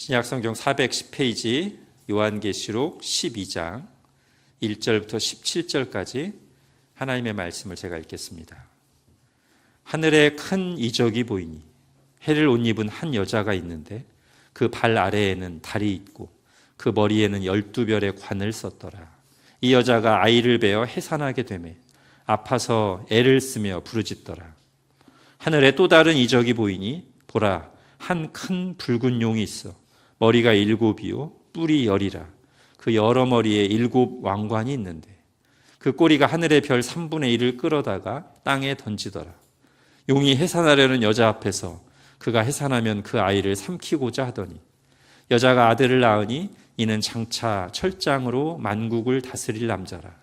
신약성경 410페이지 요한계시록 12장 1절부터 17절까지 하나님의 말씀을 제가 읽겠습니다. 하늘에 큰 이적이 보이니 해를 옷 입은 한 여자가 있는데 그 발 아래에는 달이 있고 그 머리에는 12별의 관을 썼더라. 이 여자가 아이를 베어 해산하게 되매 아파서 애를 쓰며 부르짖더라. 하늘에 또 다른 이적이 보이니 보라, 한 큰 붉은 용이 있어 머리가 7이요 뿔이 10이라. 그 여러 머리에 7 왕관이 있는데 그 꼬리가 하늘의 별 3분의 1을 끌어다가 땅에 던지더라. 용이 해산하려는 여자 앞에서 그가 해산하면 그 아이를 삼키고자 하더니 여자가 아들을 낳으니 이는 장차 철장으로 만국을 다스릴 남자라.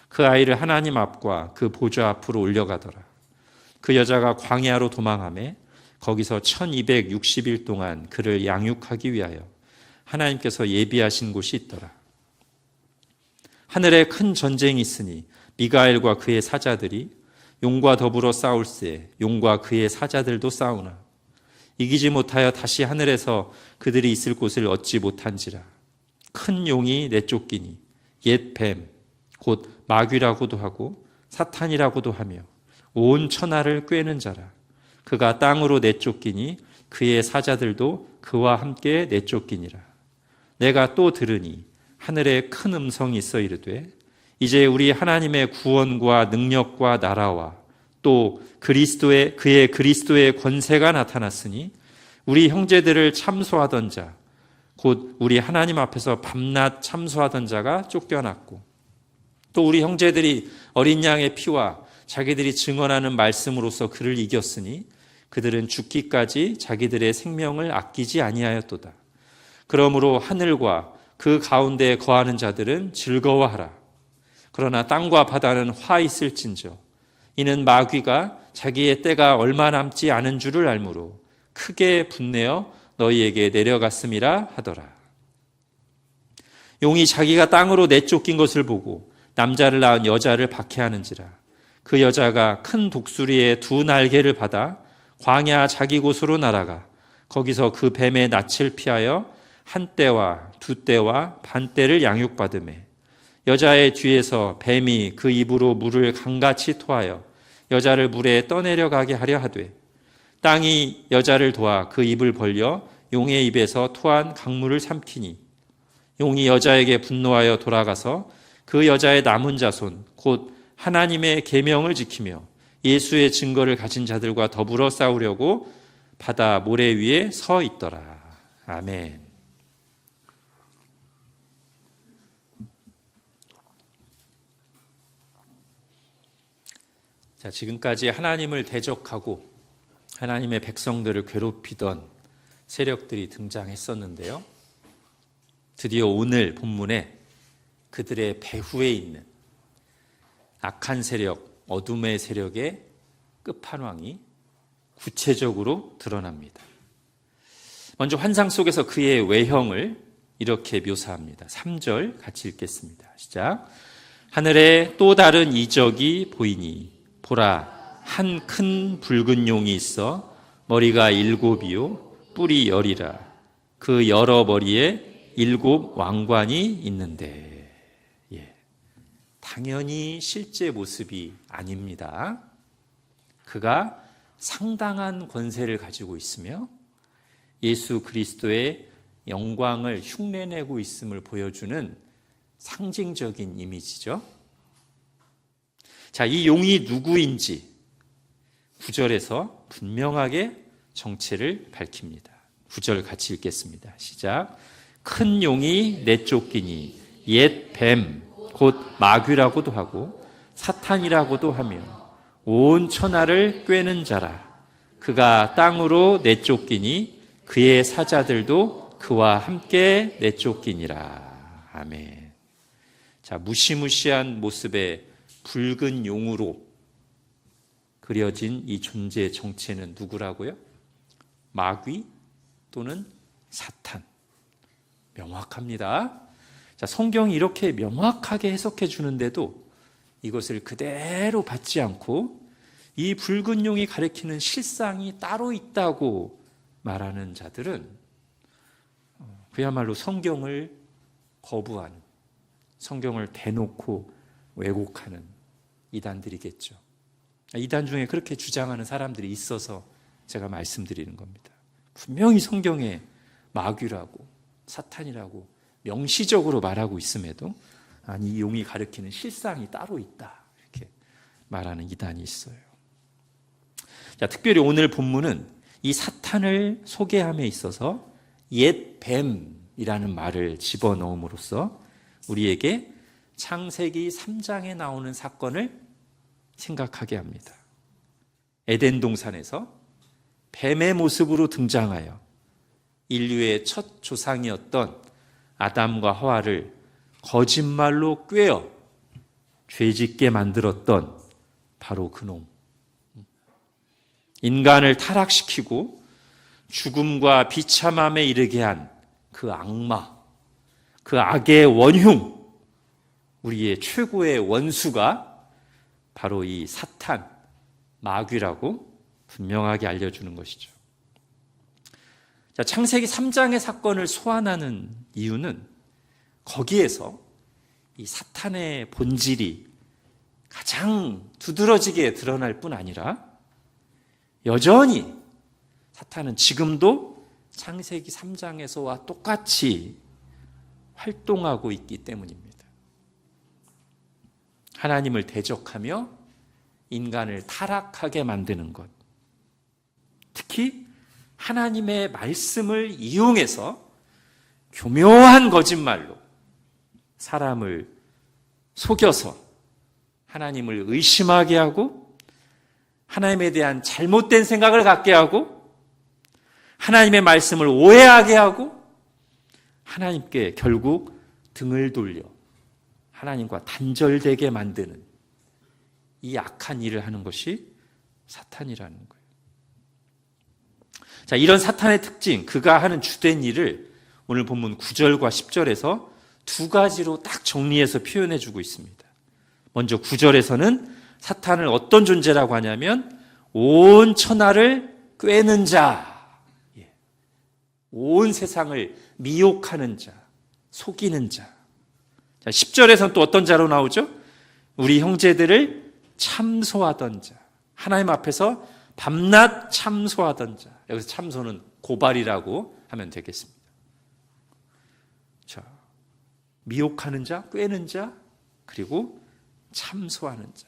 그 아이를 하나님 앞과 그 보좌 앞으로 올려가더라. 그 여자가 광야로 도망하매 거기서 1260일 동안 그를 양육하기 위하여 하나님께서 예비하신 곳이 있더라. 하늘에 큰 전쟁이 있으니 미가엘과 그의 사자들이 용과 더불어 싸울세 용과 그의 사자들도 싸우나 이기지 못하여 다시 하늘에서 그들이 있을 곳을 얻지 못한지라. 큰 용이 내쫓기니 옛 뱀 곧 마귀라고도 하고 사탄이라고도 하며 온 천하를 꿰는 자라. 그가 땅으로 내쫓기니 그의 사자들도 그와 함께 내쫓기니라. 내가 또 들으니 하늘에 큰 음성이 있어 이르되 이제 우리 하나님의 구원과 능력과 나라와 또 그의 그리스도의 권세가 나타났으니 우리 형제들을 참소하던 자 곧 우리 하나님 앞에서 밤낮 참소하던 자가 쫓겨났고 또 우리 형제들이 어린 양의 피와 자기들이 증언하는 말씀으로써 그를 이겼으니 그들은 죽기까지 자기들의 생명을 아끼지 아니하였도다. 그러므로 하늘과 그 가운데에 거하는 자들은 즐거워하라. 그러나 땅과 바다는 화 있을진저 이는 마귀가 자기의 때가 얼마 남지 않은 줄을 알므로 크게 분내어 너희에게 내려갔음이라 하더라. 용이 자기가 땅으로 내쫓긴 것을 보고 남자를 낳은 여자를 박해하는지라. 그 여자가 큰 독수리의 2 날개를 받아 광야 자기 곳으로 날아가 거기서 그 뱀의 낯을 피하여 1떼와 2떼와 반떼를 양육받으매 여자의 뒤에서 뱀이 그 입으로 물을 강같이 토하여 여자를 물에 떠내려가게 하려 하되 땅이 여자를 도와 그 입을 벌려 용의 입에서 토한 강물을 삼키니 용이 여자에게 분노하여 돌아가서 그 여자의 남은 자손 곧 하나님의 계명을 지키며 예수의 증거를 가진 자들과 더불어 싸우려고 바다 모래 위에 서 있더라. 아멘. 자, 지금까지 하나님을 대적하고 하나님의 백성들을 괴롭히던 세력들이 등장했었는데요. 드디어 오늘 본문에 그들의 배후에 있는 악한 세력, 어둠의 세력의 끝판왕이 구체적으로 드러납니다. 먼저 환상 속에서 그의 외형을 이렇게 묘사합니다. 3절 같이 읽겠습니다. 시작. 하늘에 또 다른 이적이 보이니 보라, 한 큰 붉은 용이 있어 머리가 7이요 뿔이 10이라. 그 여러 머리에 7 왕관이 있는데 당연히 실제 모습이 아닙니다. 그가 상당한 권세를 가지고 있으며 예수 그리스도의 영광을 흉내내고 있음을 보여주는 상징적인 이미지죠. 자, 이 용이 누구인지 9절에서 분명하게 정체를 밝힙니다. 9절 같이 읽겠습니다. 시작. 큰 용이 내쫓기니 옛 뱀 곧 마귀라고도 하고 사탄이라고도 하며 온 천하를 꿰는 자라. 그가 땅으로 내쫓기니 그의 사자들도 그와 함께 내쫓기니라. 아멘. 자, 무시무시한 모습의 붉은 용으로 그려진 이 존재의 정체는 누구라고요? 마귀 또는 사탄. 명확합니다. 자, 성경이 이렇게 명확하게 해석해 주는데도 이것을 그대로 받지 않고 이 붉은 용이 가리키는 실상이 따로 있다고 말하는 자들은 그야말로 성경을 거부하는, 성경을 대놓고 왜곡하는 이단들이겠죠. 이단 중에 그렇게 주장하는 사람들이 있어서 제가 말씀드리는 겁니다. 분명히 성경에 마귀라고 사탄이라고 명시적으로 말하고 있음에도 아니, 이 용이 가리키는 실상이 따로 있다, 이렇게 말하는 이단이 있어요. 자, 특별히 오늘 본문은 이 사탄을 소개함에 있어서 옛 뱀이라는 말을 집어넣음으로써 우리에게 창세기 3장에 나오는 사건을 생각하게 합니다. 에덴 동산에서 뱀의 모습으로 등장하여 인류의 첫 조상이었던 아담과 하와를 거짓말로 꿰어 죄짓게 만들었던 바로 그놈. 인간을 타락시키고 죽음과 비참함에 이르게 한 그 악마, 그 악의 원흉, 우리의 최고의 원수가 바로 이 사탄, 마귀라고 분명하게 알려주는 것이죠. 자, 창세기 3장의 사건을 소환하는 이유는 거기에서 이 사탄의 본질이 가장 두드러지게 드러날 뿐 아니라 여전히 사탄은 지금도 창세기 3장에서와 똑같이 활동하고 있기 때문입니다. 하나님을 대적하며 인간을 타락하게 만드는 것, 특히 하나님의 말씀을 이용해서 교묘한 거짓말로 사람을 속여서 하나님을 의심하게 하고 하나님에 대한 잘못된 생각을 갖게 하고 하나님의 말씀을 오해하게 하고 하나님께 결국 등을 돌려 하나님과 단절되게 만드는 이 악한 일을 하는 것이 사탄이라는 거예요. 자, 이런 사탄의 특징, 그가 하는 주된 일을 오늘 본문 9절과 10절에서 두 가지로 딱 정리해서 표현해 주고 있습니다. 먼저 9절에서는 사탄을 어떤 존재라고 하냐면 온 천하를 꿰는 자, 온 세상을 미혹하는 자, 속이는 자. 자, 10절에서는 또 어떤 자로 나오죠? 우리 형제들을 참소하던 자, 하나님 앞에서 밤낮 참소하던 자. 여기서 참소는 고발이라고 하면 되겠습니다. 자, 미혹하는 자, 꿰는 자, 그리고 참소하는 자.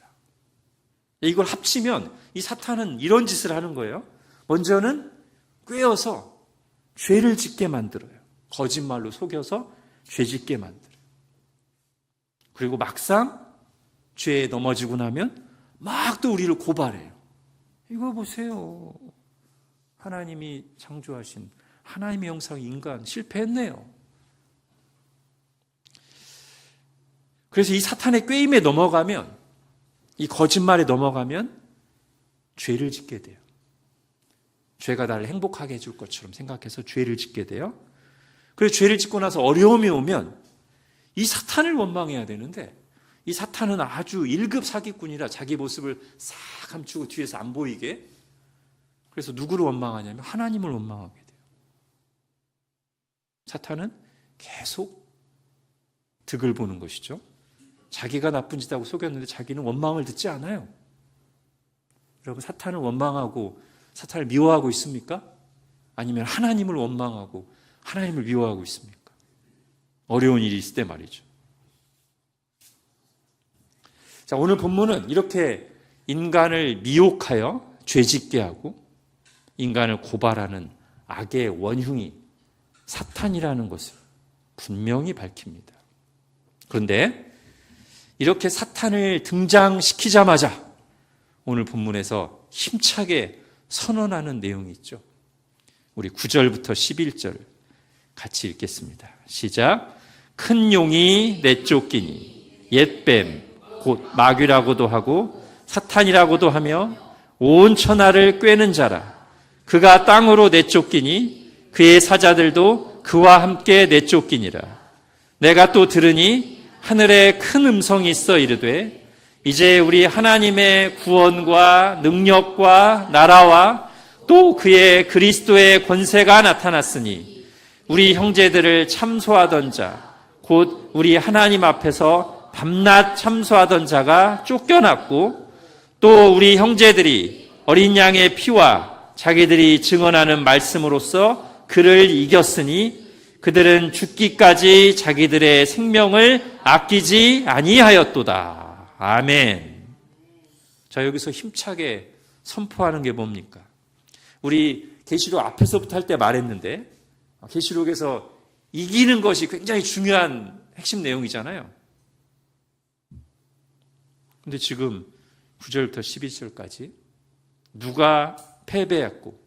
이걸 합치면 이 사탄은 이런 짓을 하는 거예요. 먼저는 꿰어서 죄를 짓게 만들어요. 거짓말로 속여서 죄 짓게 만들어요. 그리고 막상 죄에 넘어지고 나면 막 또 우리를 고발해요. 이거 보세요. 하나님이 창조하신 하나님의 형상 인간 실패했네요. 그래서 이 사탄의 꾀임에 넘어가면, 이 거짓말에 넘어가면 죄를 짓게 돼요. 죄가 나를 행복하게 해줄 것처럼 생각해서 죄를 짓게 돼요. 그래서 죄를 짓고 나서 어려움이 오면 이 사탄을 원망해야 되는데 이 사탄은 아주 1급 사기꾼이라 자기 모습을 싹 감추고 뒤에서 안 보이게, 그래서 누구를 원망하냐면 하나님을 원망하게 돼요. 사탄은 계속 득을 보는 것이죠. 자기가 나쁜 짓 하고 속였는데 자기는 원망을 듣지 않아요. 여러분, 사탄을 원망하고 사탄을 미워하고 있습니까? 아니면 하나님을 원망하고 하나님을 미워하고 있습니까? 어려운 일이 있을 때 말이죠. 자, 오늘 본문은 이렇게 인간을 미혹하여 죄짓게 하고 인간을 고발하는 악의 원흉이 사탄이라는 것을 분명히 밝힙니다. 그런데 이렇게 사탄을 등장시키자마자 오늘 본문에서 힘차게 선언하는 내용이 있죠. 우리 9절부터 11절 같이 읽겠습니다. 시작. 큰 용이 내쫓기니 옛뱀 곧 마귀라고도 하고 사탄이라고도 하며 온 천하를 꿰는 자라. 그가 땅으로 내쫓기니 그의 사자들도 그와 함께 내쫓기니라. 내가 또 들으니 하늘에 큰 음성이 있어 이르되 이제 우리 하나님의 구원과 능력과 나라와 또 그의 그리스도의 권세가 나타났으니 우리 형제들을 참소하던 자, 곧 우리 하나님 앞에서 밤낮 참소하던 자가 쫓겨났고, 또 우리 형제들이 어린 양의 피와 자기들이 증언하는 말씀으로써 그를 이겼으니 그들은 죽기까지 자기들의 생명을 아끼지 아니하였도다. 아멘. 자, 여기서 힘차게 선포하는 게 뭡니까? 우리 계시록 앞에서부터 할 때 말했는데, 계시록에서 이기는 것이 굉장히 중요한 핵심 내용이잖아요. 근데 지금 9절부터 12절까지 누가 패배했고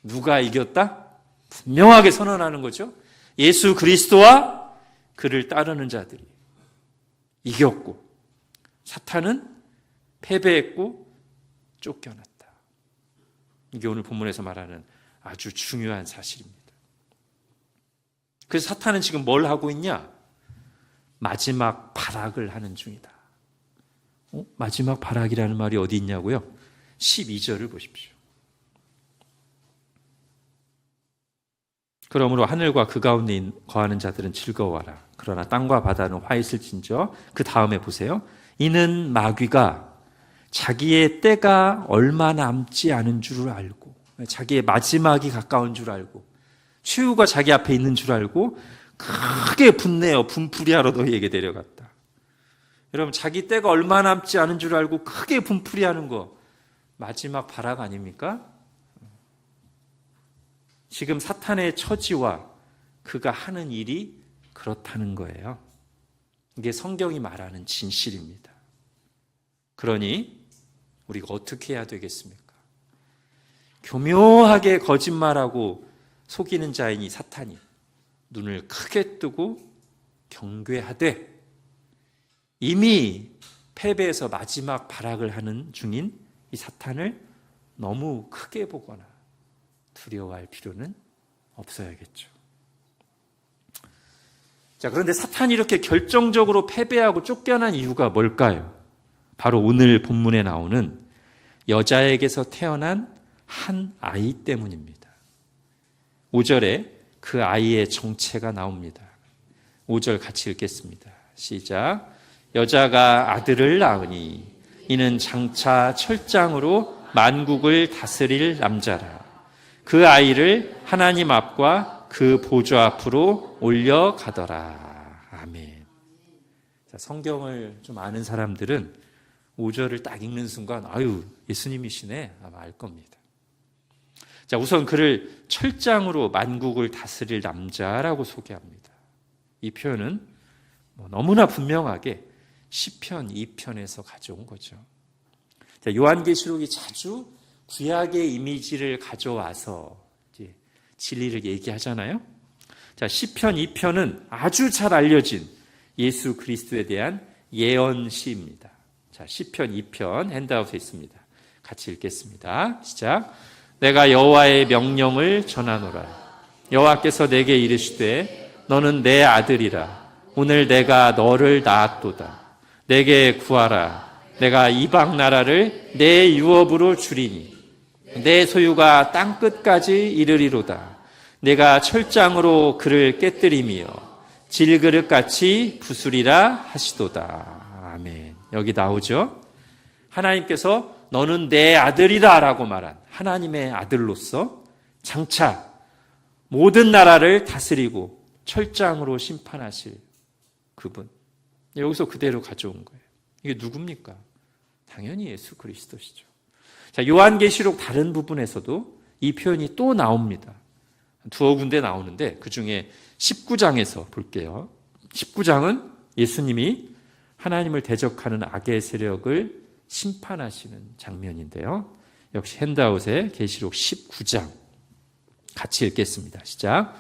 누가 이겼다? 분명하게 선언하는 거죠. 예수 그리스도와 그를 따르는 자들이 이겼고, 사탄은 패배했고 쫓겨났다. 이게 오늘 본문에서 말하는 아주 중요한 사실입니다. 그래서 사탄은 지금 뭘 하고 있냐? 마지막 발악을 하는 중이다. 마지막 발악이라는 말이 어디 있냐고요? 12절을 보십시오. 그러므로 하늘과 그 가운데 거하는 자들은 즐거워하라. 그러나 땅과 바다는 화 있을진저. 그 다음에 보세요. 이는 마귀가 자기의 때가 얼마 남지 않은 줄을 알고, 자기의 마지막이 가까운 줄 알고, 최후가 자기 앞에 있는 줄 알고 크게 분내어 분풀이하러 너희에게 데려갔다. 여러분, 자기 때가 얼마 남지 않은 줄 알고 크게 분풀이하는 거 마지막 발악 아닙니까? 지금 사탄의 처지와 그가 하는 일이 그렇다는 거예요. 이게 성경이 말하는 진실입니다. 그러니 우리가 어떻게 해야 되겠습니까? 교묘하게 거짓말하고 속이는 자이니 사탄이 눈을 크게 뜨고 경계하되, 이미 패배해서 마지막 발악을 하는 중인 이 사탄을 너무 크게 보거나 두려워할 필요는 없어야겠죠. 자, 그런데 사탄이 이렇게 결정적으로 패배하고 쫓겨난 이유가 뭘까요? 바로 오늘 본문에 나오는 여자에게서 태어난 한 아이 때문입니다. 5절에 그 아이의 정체가 나옵니다. 5절 같이 읽겠습니다. 시작. 여자가 아들을 낳으니 이는 장차 철장으로 만국을 다스릴 남자라. 그 아이를 하나님 앞과 그 보좌 앞으로 올려가더라. 아멘. 자, 성경을 좀 아는 사람들은 5절을 딱 읽는 순간 아유, 예수님이시네 아마 알 겁니다. 자, 우선 그를 철장으로 만국을 다스릴 남자라고 소개합니다. 이 표현은 너무나 분명하게 시편 2편에서 가져온 거죠. 자, 요한계시록이 자주 구약의 이미지를 가져와서 이제 진리를 얘기하잖아요. 자, 시편 2편은 아주 잘 알려진 예수 그리스도에 대한 예언시입니다. 자, 시편 2편 핸드아웃에 있습니다. 같이 읽겠습니다. 시작. 내가 여호와의 명령을 전하노라. 여호와께서 내게 이르시되 너는 내 아들이라. 오늘 내가 너를 낳았도다. 내게 구하라. 내가 이방 나라를 내 유업으로 주리니 내 소유가 땅 끝까지 이르리로다. 내가 철장으로 그를 깨뜨리며 질그릇같이 부수리라 하시도다. 아멘. 여기 나오죠? 하나님께서 너는 내 아들이다 라고 말한 하나님의 아들로서 장차 모든 나라를 다스리고 철장으로 심판하실 그분. 여기서 그대로 가져온 거예요. 이게 누굽니까? 당연히 예수 그리스도시죠. 자, 요한계시록 다른 부분에서도 이 표현이 또 나옵니다. 두어 군데 나오는데 그 중에 19장에서 볼게요. 19장은 예수님이 하나님을 대적하는 악의 세력을 심판하시는 장면인데요. 역시 핸드아웃에 계시록 19장 같이 읽겠습니다. 시작.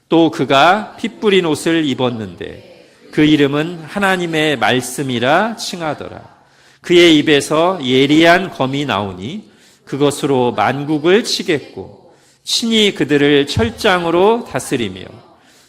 또 그가 피 뿌린 옷을 입었는데 그 이름은 하나님의 말씀이라 칭하더라. 그의 입에서 예리한 검이 나오니 그것으로 만국을 치겠고 친히 그들을 철장으로 다스리며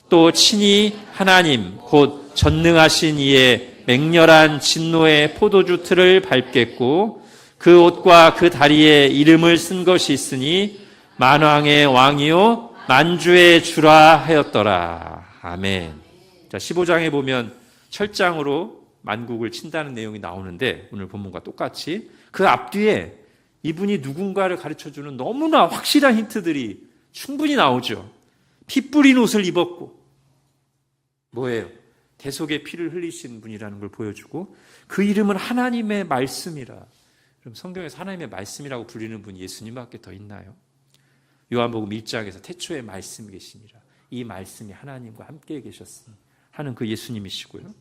또 친히 하나님 곧 전능하신 이의 맹렬한 진노의 포도주 틀을 밟겠고 그 옷과 그 다리에 이름을 쓴 것이 있으니 만왕의 왕이요 만주의 주라 하였더라. 아멘. 자, 15장에 보면 철장으로 만국을 친다는 내용이 나오는데 오늘 본문과 똑같이 그 앞뒤에 이분이 누군가를 가르쳐주는 너무나 확실한 힌트들이 충분히 나오죠. 피 뿌린 옷을 입었고 뭐예요? 대속의 피를 흘리신 분이라는 걸 보여주고 그 이름은 하나님의 말씀이라. 그럼 성경에서 하나님의 말씀이라고 불리는 분이 예수님밖에 더 있나요? 요한복음 1장에서 태초에 말씀이 계시니라. 이 말씀이 하나님과 함께 계셨으니 하는 그 예수님이시고요.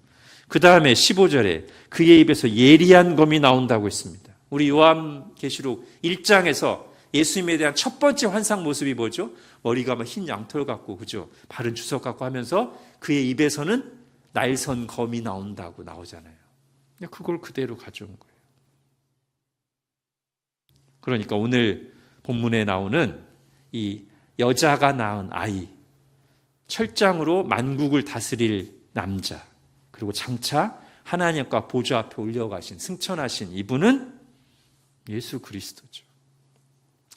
그 다음에 15절에 그의 입에서 예리한 검이 나온다고 했습니다. 우리 요한계시록 1장에서 예수님에 대한 첫 번째 환상 모습이 뭐죠? 머리가 막 흰 양털 같고, 그죠? 바른 주석 같고 하면서 그의 입에서는 날선 검이 나온다고 나오잖아요. 그걸 그대로 가져온 거예요. 그러니까 오늘 본문에 나오는 이 여자가 낳은 아이, 철장으로 만국을 다스릴 남자, 그리고 장차 하나님과 보좌 앞에 올려가신, 승천하신 이분은 예수 그리스도죠.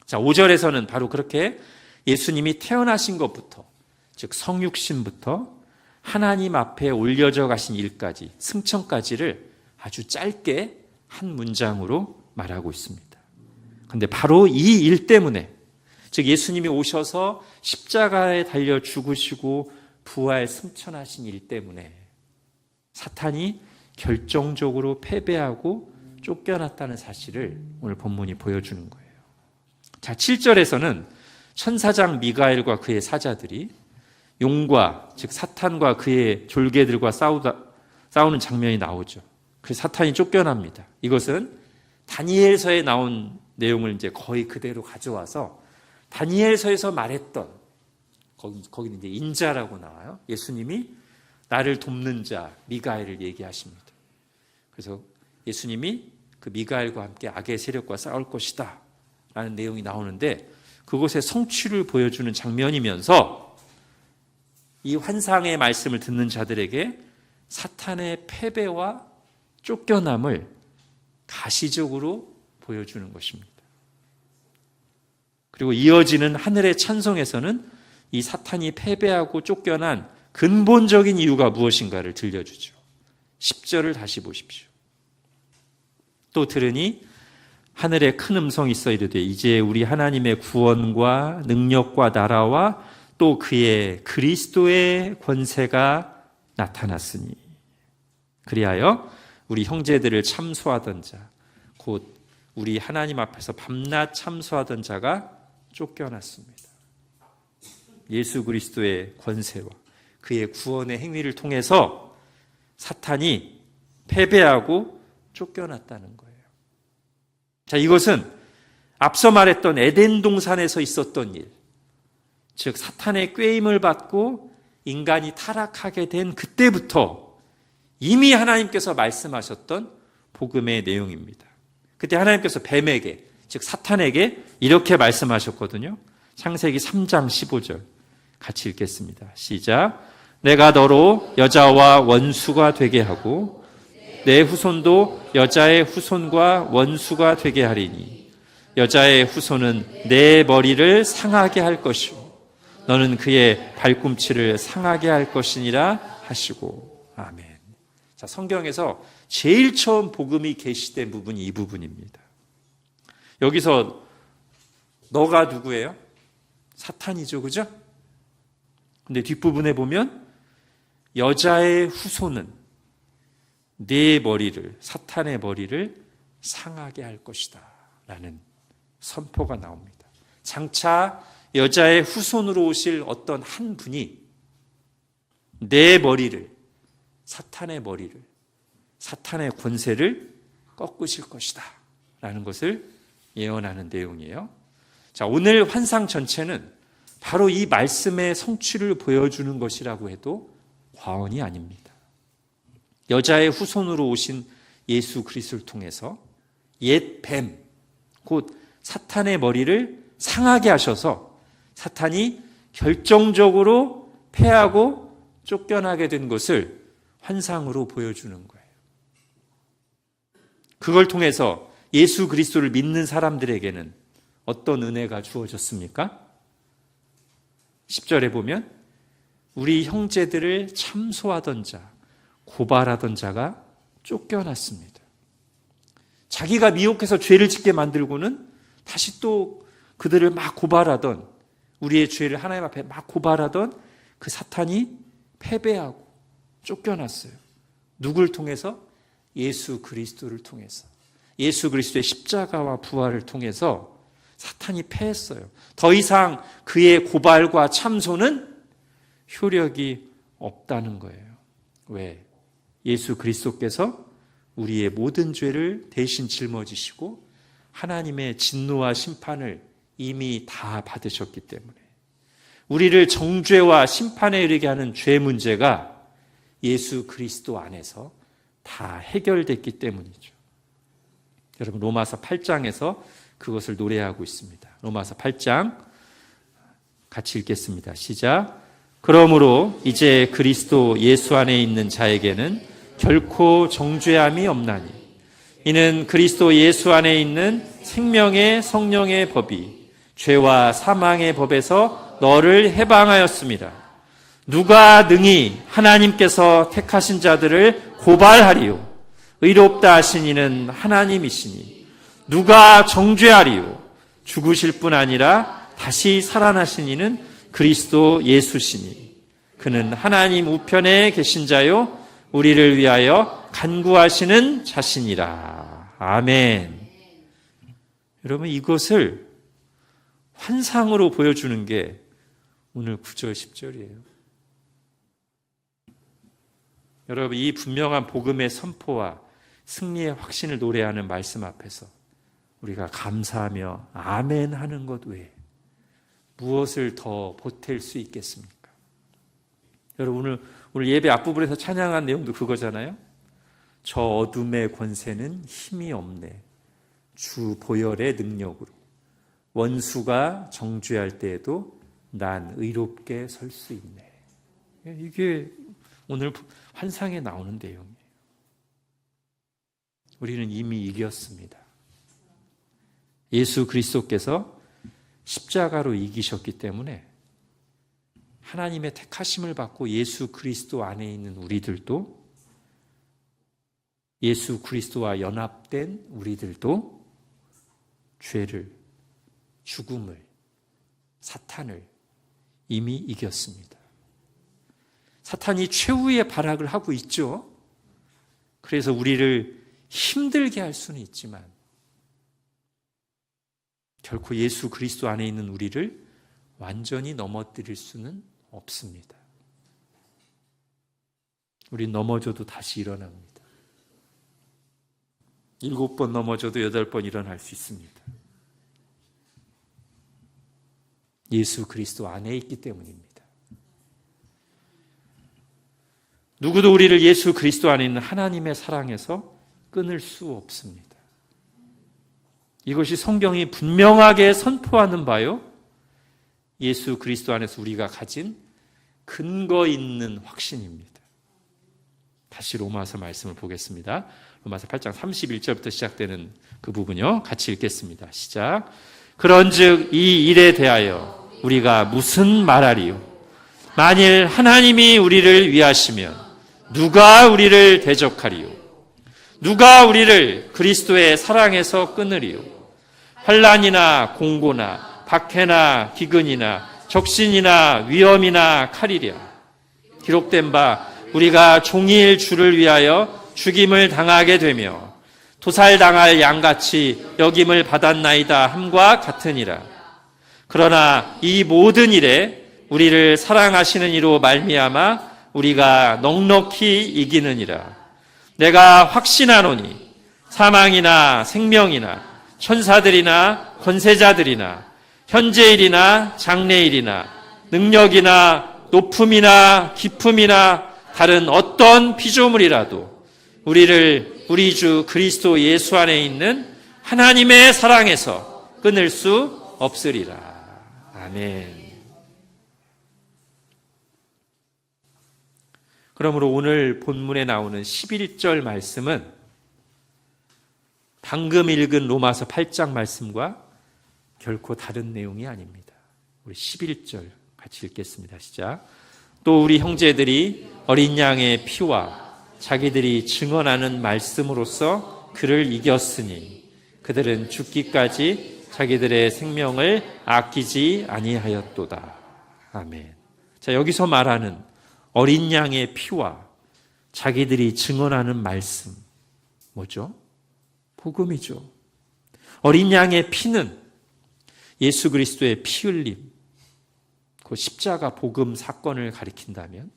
자, 5절에서는 바로 그렇게 예수님이 태어나신 것부터, 즉 성육신부터 하나님 앞에 올려져 가신 일까지, 승천까지를 아주 짧게 한 문장으로 말하고 있습니다. 그런데 바로 이 일 때문에, 즉 예수님이 오셔서 십자가에 달려 죽으시고 부활 승천하신 일 때문에 사탄이 결정적으로 패배하고 쫓겨났다는 사실을 오늘 본문이 보여주는 거예요. 자, 7절에서는 천사장 미가엘과 그의 사자들이 용과, 즉 사탄과 그의 졸개들과 싸우는 장면이 나오죠. 그래서 사탄이 쫓겨납니다. 이것은 다니엘서에 나온 내용을 이제 거의 그대로 가져와서 다니엘서에서 말했던, 거기는 이제 인자라고 나와요. 예수님이 나를 돕는 자 미가엘을 얘기하십니다. 그래서 예수님이 그 미가엘과 함께 악의 세력과 싸울 것이다 라는 내용이 나오는데 그곳의 성취를 보여주는 장면이면서 이 환상의 말씀을 듣는 자들에게 사탄의 패배와 쫓겨남을 가시적으로 보여주는 것입니다. 그리고 이어지는 하늘의 찬송에서는 이 사탄이 패배하고 쫓겨난 근본적인 이유가 무엇인가를 들려주죠. 10절을 다시 보십시오. 또 들으니 하늘에 큰 음성이 있어 이르되 이제 우리 하나님의 구원과 능력과 나라와 또 그의 그리스도의 권세가 나타났으니 그리하여 우리 형제들을 참소하던 자 곧 우리 하나님 앞에서 밤낮 참소하던 자가 쫓겨났습니다. 예수 그리스도의 권세와 그의 구원의 행위를 통해서 사탄이 패배하고 쫓겨났다는 거예요. 자, 이것은 앞서 말했던 에덴 동산에서 있었던 일, 즉 사탄의 꾀임을 받고 인간이 타락하게 된 그때부터 이미 하나님께서 말씀하셨던 복음의 내용입니다. 그때 하나님께서 뱀에게, 즉 사탄에게 이렇게 말씀하셨거든요. 창세기 3장 15절 같이 읽겠습니다. 시작. 내가 너로 여자와 원수가 되게 하고 내 후손도 여자의 후손과 원수가 되게 하리니 여자의 후손은 내 머리를 상하게 할 것이요 너는 그의 발꿈치를 상하게 할 것이니라 하시고. 아멘. 자, 성경에서 제일 처음 복음이 계시된 부분이 이 부분입니다. 여기서 너가 누구예요? 사탄이죠, 그죠? 근데 뒷부분에 보면 여자의 후손은 네 머리를, 사탄의 머리를 상하게 할 것이다 라는 선포가 나옵니다. 장차 여자의 후손으로 오실 어떤 한 분이 내 머리를, 사탄의 머리를, 사탄의 권세를 꺾으실 것이다 라는 것을 예언하는 내용이에요. 자, 오늘 환상 전체는 바로 이 말씀의 성취를 보여주는 것이라고 해도 과언이 아닙니다. 여자의 후손으로 오신 예수 그리스도를 통해서 옛 뱀, 곧 사탄의 머리를 상하게 하셔서 사탄이 결정적으로 패하고 쫓겨나게 된 것을 환상으로 보여주는 거예요. 그걸 통해서 예수 그리스도를 믿는 사람들에게는 어떤 은혜가 주어졌습니까? 10절에 보면 우리 형제들을 참소하던 자, 고발하던 자가 쫓겨났습니다. 자기가 미혹해서 죄를 짓게 만들고는 다시 또 그들을 막 고발하던, 우리의 죄를 하나님 앞에 막 고발하던 그 사탄이 패배하고 쫓겨났어요. 누굴 통해서? 예수 그리스도를 통해서. 예수 그리스도의 십자가와 부활을 통해서 사탄이 패했어요. 더 이상 그의 고발과 참소는 효력이 없다는 거예요. 왜? 예수 그리스도께서 우리의 모든 죄를 대신 짊어지시고 하나님의 진노와 심판을 이미 다 받으셨기 때문에 우리를 정죄와 심판에 이르게 하는 죄 문제가 예수 그리스도 안에서 다 해결됐기 때문이죠. 여러분, 로마서 8장에서 그것을 노래하고 있습니다. 로마서 8장 같이 읽겠습니다. 시작. 그러므로 이제 그리스도 예수 안에 있는 자에게는 결코 정죄함이 없나니 이는 그리스도 예수 안에 있는 생명의 성령의 법이 죄와 사망의 법에서 너를 해방하였습니다. 누가 능히 하나님께서 택하신 자들을 고발하리요? 의롭다 하신 이는 하나님이시니 누가 정죄하리요? 죽으실 뿐 아니라 다시 살아나신 이는 그리스도 예수시니 그는 하나님 우편에 계신 자요 우리를 위하여 간구하시는 자신이라. 아멘. 여러분, 이것을 환상으로 보여주는 게 오늘 9절 10절이에요. 여러분, 이 분명한 복음의 선포와 승리의 확신을 노래하는 말씀 앞에서 우리가 감사하며 아멘 하는 것 외에 무엇을 더 보탤 수 있겠습니까? 여러분, 오늘 예배 앞부분에서 찬양한 내용도 그거잖아요. 저 어둠의 권세는 힘이 없네. 주 보혈의 능력으로 원수가 정죄할 때에도 난 의롭게 설 수 있네. 이게 오늘 환상에 나오는 내용이에요. 우리는 이미 이겼습니다. 예수 그리스도께서 십자가로 이기셨기 때문에 하나님의 택하심을 받고 예수 그리스도 안에 있는 우리들도, 예수 그리스도와 연합된 우리들도 죄를, 죽음을, 사탄을 이미 이겼습니다. 사탄이 최후의 발악을 하고 있죠. 그래서 우리를 힘들게 할 수는 있지만 결코 예수 그리스도 안에 있는 우리를 완전히 넘어뜨릴 수는 없습니다. 우린 넘어져도 다시 일어납니다. 7번 넘어져도 8번 일어날 수 있습니다. 예수 그리스도 안에 있기 때문입니다. 누구도 우리를 예수 그리스도 안에 있는 하나님의 사랑에서 끊을 수 없습니다. 이것이 성경이 분명하게 선포하는 바요, 예수 그리스도 안에서 우리가 가진 근거 있는 확신입니다. 다시 로마서 말씀을 보겠습니다. 로마서 8장 31절부터 시작되는 그 부분요, 같이 읽겠습니다. 시작. 그런즉 이 일에 대하여 우리가 무슨 말하리요? 만일 하나님이 우리를 위하시면 누가 우리를 대적하리요? 누가 우리를 그리스도의 사랑에서 끊으리요? 환난이나 공고나 박해나 기근이나 적신이나 위험이나 칼이랴. 기록된 바 우리가 종일 주를 위하여 죽임을 당하게 되며 도살당할 양같이 여김을 받았나이다 함과 같으니라. 그러나 이 모든 일에 우리를 사랑하시는 이로 말미암아 우리가 넉넉히 이기느니라. 내가 확신하노니 사망이나 생명이나 천사들이나 권세자들이나 현재일이나 장래일이나 능력이나 높음이나 깊음이나 다른 어떤 피조물이라도 우리를 우리 주 그리스도 예수 안에 있는 하나님의 사랑에서 끊을 수 없으리라. 아멘. 그러므로 오늘 본문에 나오는 11절 말씀은 방금 읽은 로마서 8장 말씀과 결코 다른 내용이 아닙니다. 우리 11절 같이 읽겠습니다. 시작. 또 우리 형제들이 어린 양의 피와 자기들이 증언하는 말씀으로써 그를 이겼으니 그들은 죽기까지 자기들의 생명을 아끼지 아니하였도다. 아멘. 자, 여기서 말하는 어린 양의 피와 자기들이 증언하는 말씀, 뭐죠? 복음이죠. 어린 양의 피는 예수 그리스도의 피 흘림, 그 십자가 복음 사건을 가리킨다면,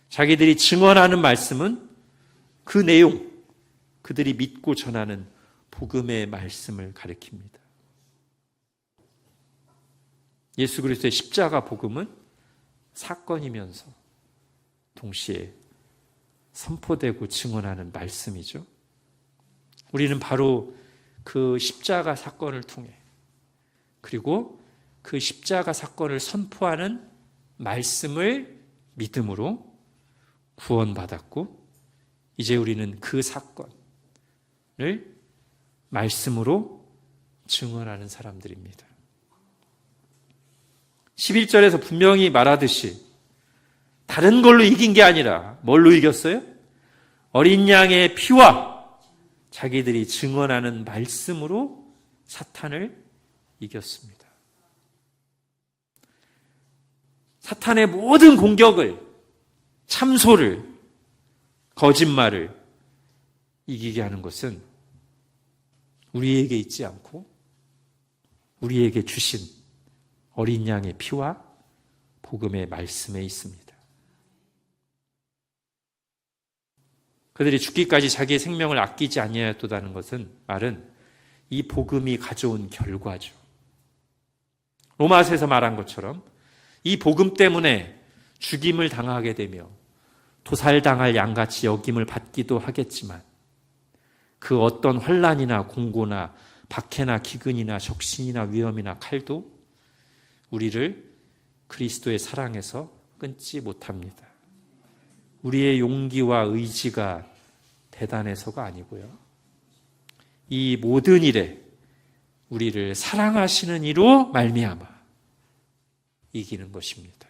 자기들이 증언하는 말씀은 그 내용, 그들이 믿고 전하는 복음의 말씀을 가리킵니다. 예수 그리스도의 십자가 복음은 사건이면서 동시에 선포되고 증언하는 말씀이죠. 우리는 바로 그 십자가 사건을 통해, 그리고 그 십자가 사건을 선포하는 말씀을 믿음으로 구원받았고, 이제 우리는 그 사건을 말씀으로 증언하는 사람들입니다. 11절에서 분명히 말하듯이 다른 걸로 이긴 게 아니라 뭘로 이겼어요? 어린 양의 피와 자기들이 증언하는 말씀으로 사탄을 이겼습니다. 사탄의 모든 공격을, 참소를, 거짓말을 이기게 하는 것은 우리에게 있지 않고 우리에게 주신 어린 양의 피와 복음의 말씀에 있습니다. 그들이 죽기까지 자기의 생명을 아끼지 아니하였다는 것은, 말은 이 복음이 가져온 결과죠. 로마서에서 말한 것처럼 이 복음 때문에 죽임을 당하게 되며 도살당할 양같이 여김을 받기도 하겠지만, 그 어떤 환난이나 공고나 박해나 기근이나 적신이나 위험이나 칼도 우리를 그리스도의 사랑에서 끊지 못합니다. 우리의 용기와 의지가 대단해서가 아니고요, 이 모든 일에 우리를 사랑하시는 이로 말미암아 이기는 것입니다.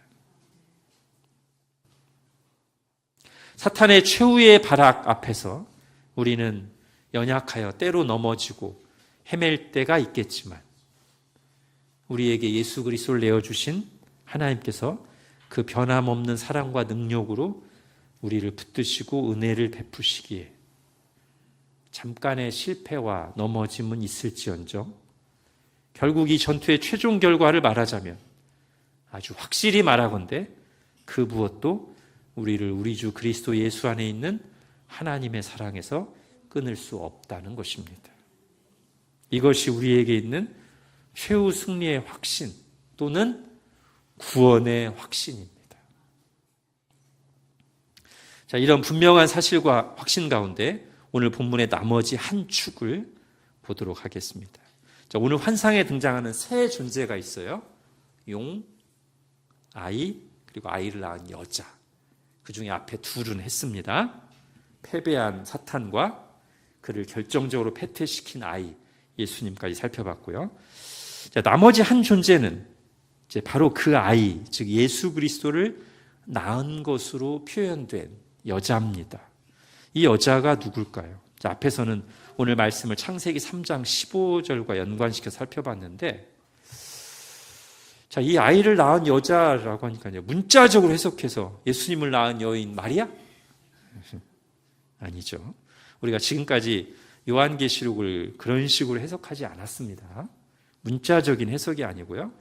사탄의 최후의 발악 앞에서 우리는 연약하여 때로 넘어지고 헤맬 때가 있겠지만, 우리에게 예수 그리스도를 내어주신 하나님께서 그 변함없는 사랑과 능력으로 우리를 붙드시고 은혜를 베푸시기에 잠깐의 실패와 넘어짐은 있을지언정 결국 이 전투의 최종 결과를 말하자면, 아주 확실히 말하건대 그 무엇도 우리를 우리 주 그리스도 예수 안에 있는 하나님의 사랑에서 끊을 수 없다는 것입니다. 이것이 우리에게 있는 최후 승리의 확신 또는 구원의 확신입니다. 자, 이런 분명한 사실과 확신 가운데 오늘 본문의 나머지 한 축을 보도록 하겠습니다. 자, 오늘 환상에 등장하는 세 존재가 있어요. 용, 아이, 그리고 아이를 낳은 여자. 그 중에 앞에 둘은 했습니다. 패배한 사탄과 그를 결정적으로 패퇴시킨 아이, 예수님까지 살펴봤고요. 자, 나머지 한 존재는 이제 바로 그 아이, 즉 예수 그리스도를 낳은 것으로 표현된 여자입니다. 이 여자가 누굴까요? 자, 앞에서는 오늘 말씀을 창세기 3장 15절과 연관시켜 살펴봤는데, 자, 이 아이를 낳은 여자라고 하니까요, 문자적으로 해석해서 예수님을 낳은 여인 마리아? 아니죠. 우리가 지금까지 요한계시록을 그런 식으로 해석하지 않았습니다. 문자적인 해석이 아니고요,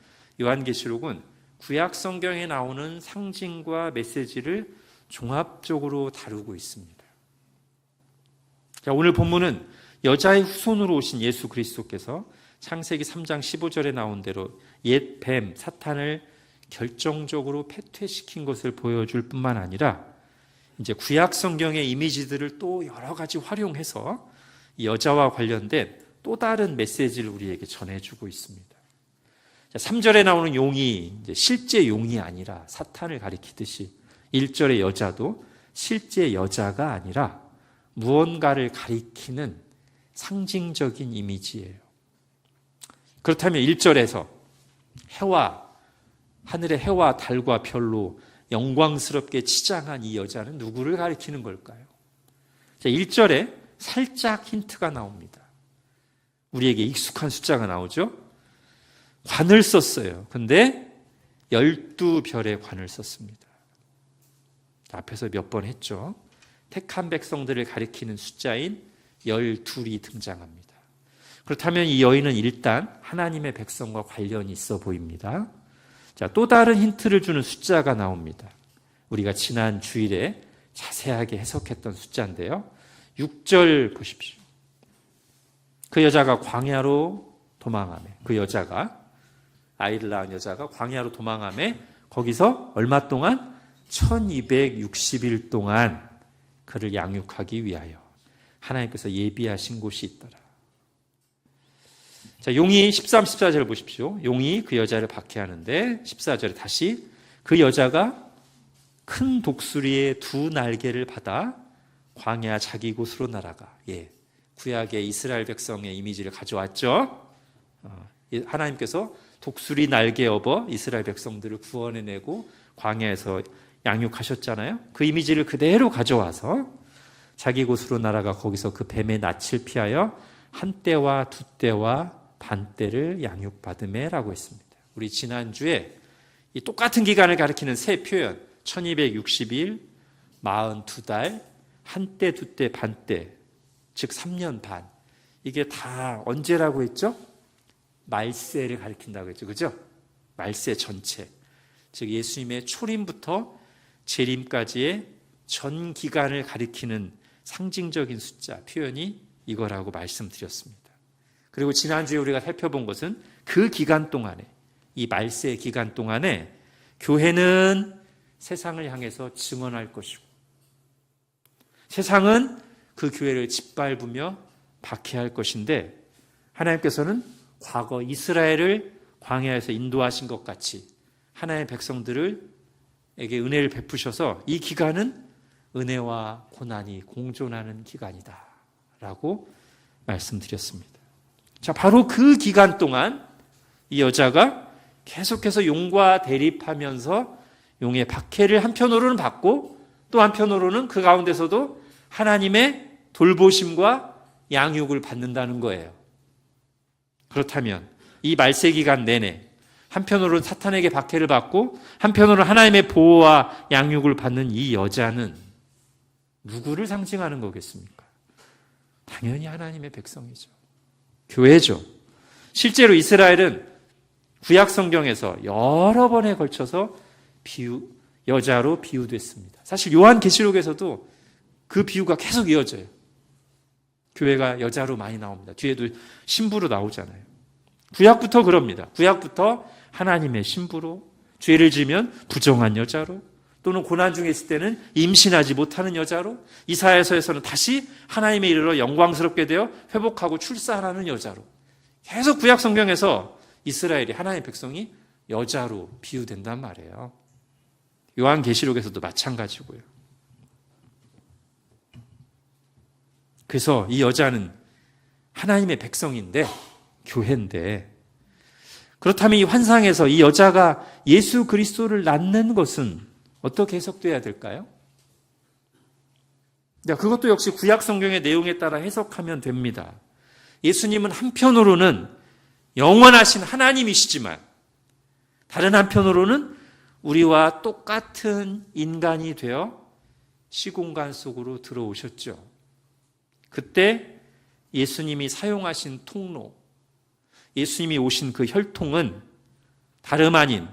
요한계시록은 구약 성경에 나오는 상징과 메시지를 종합적으로 다루고 있습니다. 자, 오늘 본문은 여자의 후손으로 오신 예수 그리스도께서 창세기 3장 15절에 나온 대로 옛 뱀 사탄을 결정적으로 패퇴시킨 것을 보여줄 뿐만 아니라, 이제 구약 성경의 이미지들을 또 여러 가지 활용해서 이 여자와 관련된 또 다른 메시지를 우리에게 전해주고 있습니다. 자, 3절에 나오는 용이 이제 실제 용이 아니라 사탄을 가리키듯이 1절의 여자도 실제 여자가 아니라 무언가를 가리키는 상징적인 이미지예요. 그렇다면 1절에서 해와 하늘의 해와 달과 별로 영광스럽게 치장한 이 여자는 누구를 가리키는 걸까요? 자, 1절에 살짝 힌트가 나옵니다. 우리에게 익숙한 숫자가 나오죠. 관을 썼어요. 근데 12별의 관을 썼습니다. 앞에서 몇 번 했죠. 택한 백성들을 가리키는 숫자인 12이 등장합니다. 그렇다면 이 여인은 일단 하나님의 백성과 관련이 있어 보입니다. 자, 또 다른 힌트를 주는 숫자가 나옵니다. 우리가 지난 주일에 자세하게 해석했던 숫자인데요. 6절 보십시오. 그 여자가 광야로 도망하매, 그 여자가, 아이를 낳은 여자가 광야로 도망하매 거기서 얼마 동안? 1260일 동안 그를 양육하기 위하여 하나님께서 예비하신 곳이 있더라. 자, 용이 13, 14절 보십시오. 용이 그 여자를 박해하는데 14절에 다시 그 여자가 큰 독수리의 두 날개를 받아 광야 자기 곳으로 날아가. 구약의 이스라엘 백성의 이미지를 가져왔죠. 하나님께서 독수리 날개 업어 이스라엘 백성들을 구원해내고 광야에서 양육하셨잖아요. 그 이미지를 그대로 가져와서 자기 곳으로 날아가 거기서 그 뱀의 낯을 피하여 한 때와 두 때와 반 때를 양육받음에라고 했습니다. 우리 지난주에 이 똑같은 기간을 가리키는 세 표현 1260일, 42달, 한 때, 두 때, 반 때, 즉 3년 반. 이게 다 언제라고 했죠? 말세를 가리킨다고 했죠. 그죠? 말세 전체. 즉 예수님의 초림부터 재림까지의 전 기간을 가리키는 상징적인 숫자, 표현이 이거라고 말씀드렸습니다. 그리고 지난주에 우리가 살펴본 것은 그 기간 동안에, 이 말세 기간 동안에 교회는 세상을 향해서 증언할 것이고 세상은 그 교회를 짓밟으며 박해할 것인데 하나님께서는 과거 이스라엘을 광야에서 인도하신 것 같이 하나님의 백성들에게 은혜를 베푸셔서 이 기간은 은혜와 고난이 공존하는 기간이다 라고 말씀드렸습니다. 자, 바로 그 기간 동안 이 여자가 계속해서 용과 대립하면서 용의 박해를 한편으로는 받고 또 한편으로는 그 가운데서도 하나님의 돌보심과 양육을 받는다는 거예요. 그렇다면 이 말세 기간 내내 한편으로는 사탄에게 박해를 받고 한편으로는 하나님의 보호와 양육을 받는 이 여자는 누구를 상징하는 거겠습니까? 당연히 하나님의 백성이죠. 교회죠. 실제로 이스라엘은 구약 성경에서 여러 번에 걸쳐서 여자로 비유됐습니다. 사실 요한계시록에서도 그 비유가 계속 이어져요. 교회가 여자로 많이 나옵니다. 뒤에도 신부로 나오잖아요. 구약부터 그럽니다. 구약부터 하나님의 신부로, 죄를 지면 부정한 여자로, 또는 고난 중에 있을 때는 임신하지 못하는 여자로, 이사야서에서는 다시 하나님에 이르러 영광스럽게 되어 회복하고 출산하는 여자로, 계속 구약 성경에서 이스라엘이, 하나님의 백성이 여자로 비유된단 말이에요. 요한계시록에서도 마찬가지고요. 그래서 이 여자는 하나님의 백성인데, 교회인데, 그렇다면 이 환상에서 이 여자가 예수 그리스도를 낳는 것은 어떻게 해석돼야 될까요? 그것도 역시 구약 성경의 내용에 따라 해석하면 됩니다. 예수님은 한편으로는 영원하신 하나님이시지만 다른 한편으로는 우리와 똑같은 인간이 되어 시공간 속으로 들어오셨죠. 그때 예수님이 사용하신 통로, 예수님이 오신 그 혈통은 다름 아닌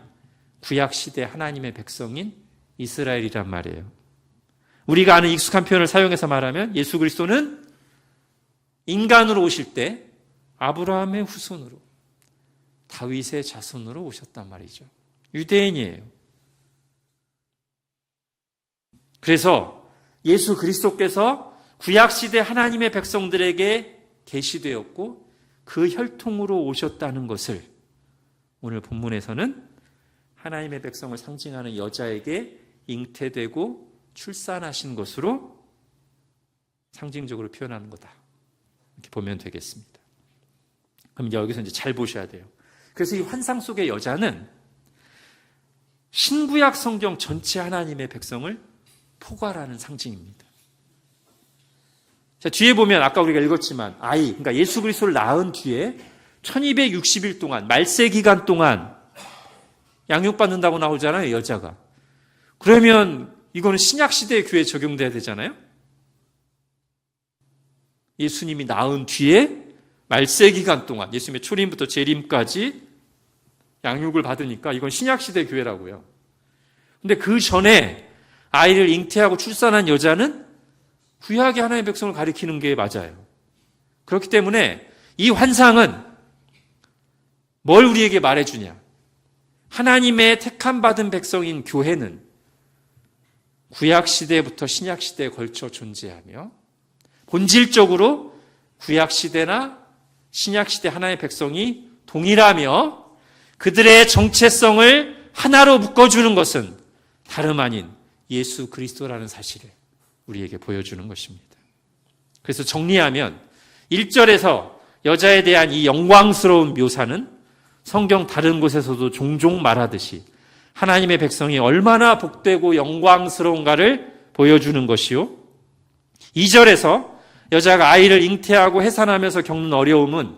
구약시대 하나님의 백성인 이스라엘이란 말이에요. 우리가 아는 익숙한 표현을 사용해서 말하면 예수 그리스도는 인간으로 오실 때 아브라함의 후손으로, 다윗의 자손으로 오셨단 말이죠. 유대인이에요. 그래서 예수 그리스도께서 구약시대 하나님의 백성들에게 계시되었고 그 혈통으로 오셨다는 것을 오늘 본문에서는 하나님의 백성을 상징하는 여자에게 잉태되고 출산하신 것으로 상징적으로 표현하는 거다. 이렇게 보면 되겠습니다. 그럼 여기서 이제 잘 보셔야 돼요. 그래서 이 환상 속의 여자는 신구약 성경 전체 하나님의 백성을 포괄하는 상징입니다. 자, 뒤에 보면 아까 우리가 읽었지만 그러니까 예수 그리스도를 낳은 뒤에 1260일 동안 말세 기간 동안 양육받는다고 나오잖아요, 여자가. 그러면 이거는 신약시대의 교회에 적용돼야 되잖아요. 예수님이 낳은 뒤에 말세 기간 동안 예수님의 초림부터 재림까지 양육을 받으니까 이건 신약시대 교회라고요. 근데 그 전에 아이를 잉태하고 출산한 여자는 구약의 하나님의 백성을 가리키는 게 맞아요. 그렇기 때문에 이 환상은 뭘 우리에게 말해주냐? 하나님의 택함 받은 백성인 교회는 구약시대부터 신약시대에 걸쳐 존재하며 본질적으로 구약시대나 신약시대 하나님의 백성이 동일하며 그들의 정체성을 하나로 묶어주는 것은 다름 아닌 예수 그리스도라는 사실을 우리에게 보여주는 것입니다. 그래서 정리하면 1절에서 여자에 대한 이 영광스러운 묘사는 성경 다른 곳에서도 종종 말하듯이 하나님의 백성이 얼마나 복되고 영광스러운가를 보여주는 것이요. 2절에서 여자가 아이를 잉태하고 해산하면서 겪는 어려움은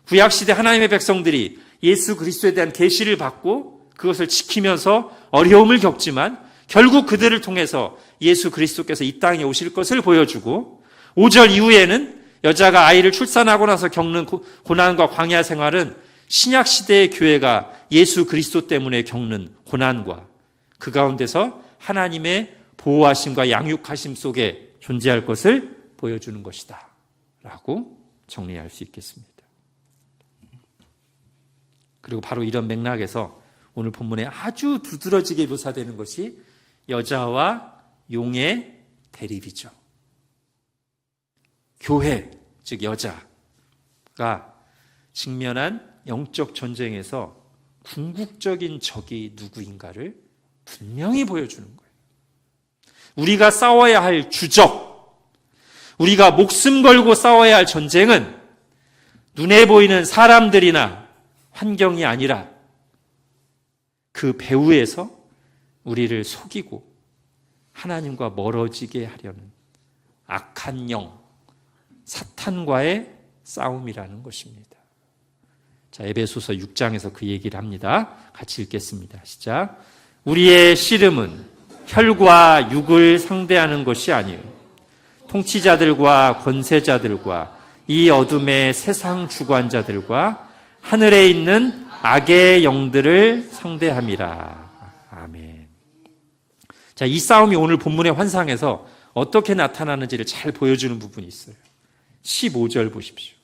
구약시대 하나님의 백성들이 예수 그리스도에 대한 계시를 받고 그것을 지키면서 어려움을 겪지만 결국 그들을 통해서 예수 그리스도께서 이 땅에 오실 것을 보여주고 5절 이후에는 여자가 아이를 출산하고 나서 겪는 고난과 광야 생활은 신약시대의 교회가 예수 그리스도 때문에 겪는 고난과 그 가운데서 하나님의 보호하심과 양육하심 속에 존재할 것을 보여주는 것이다 라고 정리할 수 있겠습니다. 그리고 바로 이런 맥락에서 오늘 본문에 아주 두드러지게 묘사되는 것이 여자와 용의 대립이죠. 교회, 즉 여자가 직면한 영적 전쟁에서 궁극적인 적이 누구인가를 분명히 보여주는 거예요. 우리가 싸워야 할 주적, 우리가 목숨 걸고 싸워야 할 전쟁은 눈에 보이는 사람들이나 환경이 아니라 그 배후에서 우리를 속이고 하나님과 멀어지게 하려는 악한 영, 사탄과의 싸움이라는 것입니다. 자, 에베소서 6장에서 그 얘기를 합니다. 같이 읽겠습니다. 시작. 우리의 씨름은 혈과 육을 상대하는 것이 아니요 통치자들과 권세자들과 이 어둠의 세상 주관자들과 하늘에 있는 악의 영들을 상대함이라. 아멘. 자, 이 싸움이 오늘 본문의 환상에서 어떻게 나타나는지를 잘 보여주는 부분이 있어요. 15절 보십시오.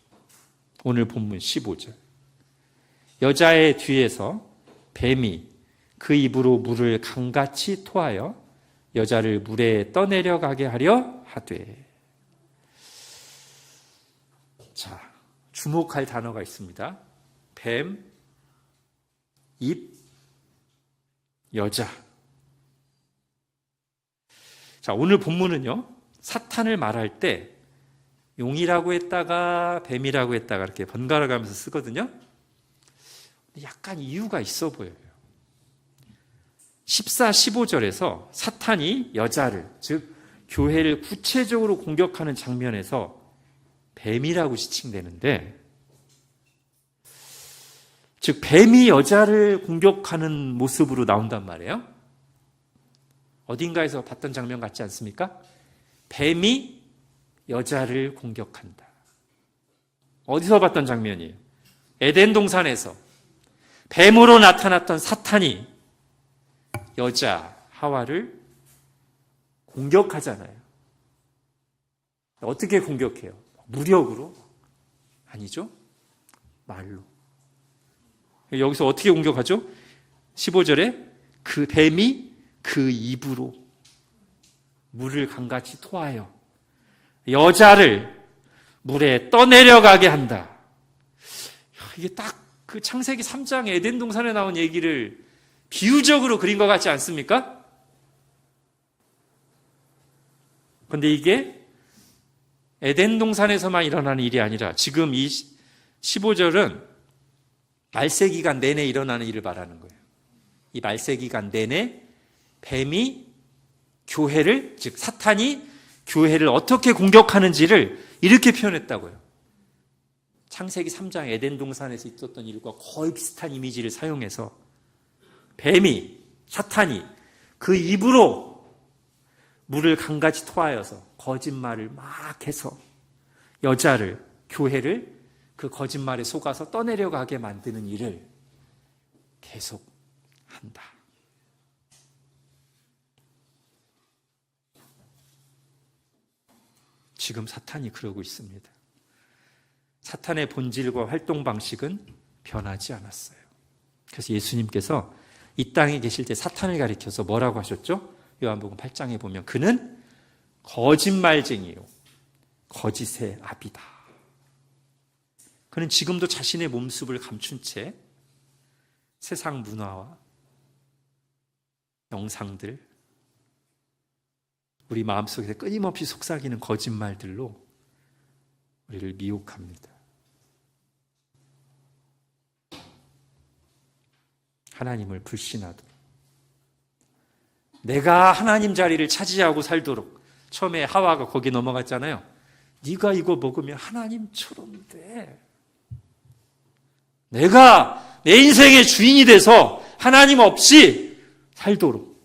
오늘 본문 15절. 여자의 뒤에서 뱀이 그 입으로 물을 강같이 토하여 여자를 물에 떠내려가게 하려 하되. 자, 주목할 단어가 있습니다. 뱀, 입, 여자. 자, 오늘 본문은요, 사탄을 말할 때 용이라고 했다가 뱀이라고 했다가 이렇게 번갈아 가면서 쓰거든요. 약간 이유가 있어 보여요. 14, 15절에서 사탄이 여자를, 즉 교회를 구체적으로 공격하는 장면에서 뱀이라고 지칭되는데, 즉 뱀이 여자를 공격하는 모습으로 나온단 말이에요. 어딘가에서 봤던 장면 같지 않습니까? 뱀이 여자를 공격한다. 어디서 봤던 장면이에요? 에덴 동산에서 뱀으로 나타났던 사탄이 여자 하와를 공격하잖아요. 어떻게 공격해요? 무력으로? 아니죠. 말로. 여기서 어떻게 공격하죠? 15절에 그 뱀이 그 입으로 물을 강같이 토하여 여자를 물에 떠내려가게 한다. 이게 딱 그 창세기 3장 에덴 동산에 나온 얘기를 비유적으로 그린 것 같지 않습니까? 그런데 이게 에덴 동산에서만 일어나는 일이 아니라 지금 이 15절은 말세 기간 내내 일어나는 일을 말하는 거예요. 이 말세기간 내내 뱀이 교회를, 즉 사탄이 교회를 어떻게 공격하는지를 이렇게 표현했다고요. 창세기 3장 에덴 동산에서 있었던 일과 거의 비슷한 이미지를 사용해서 뱀이, 사탄이 그 입으로 물을 강같이 토하여서 거짓말을 막 해서 여자를, 교회를 그 거짓말에 속아서 떠내려가게 만드는 일을 계속 한다. 지금 사탄이 그러고 있습니다. 사탄의 본질과 활동 방식은 변하지 않았어요. 그래서 예수님께서 이 땅에 계실 때 사탄을 가리켜서 뭐라고 하셨죠? 요한복음 8장에 보면 그는 거짓말쟁이요 거짓의 아비다. 그는 지금도 자신의 몸습을 감춘 채 세상 문화와 영상들, 우리 마음속에 끊임없이 속삭이는 거짓말들로 우리를 미혹합니다. 하나님을 불신하도록, 내가 하나님 자리를 차지하고 살도록. 처음에 하와가 거기 넘어갔잖아요. 네가 이거 먹으면 하나님처럼 돼. 내가 내 인생의 주인이 돼서 하나님 없이 살도록.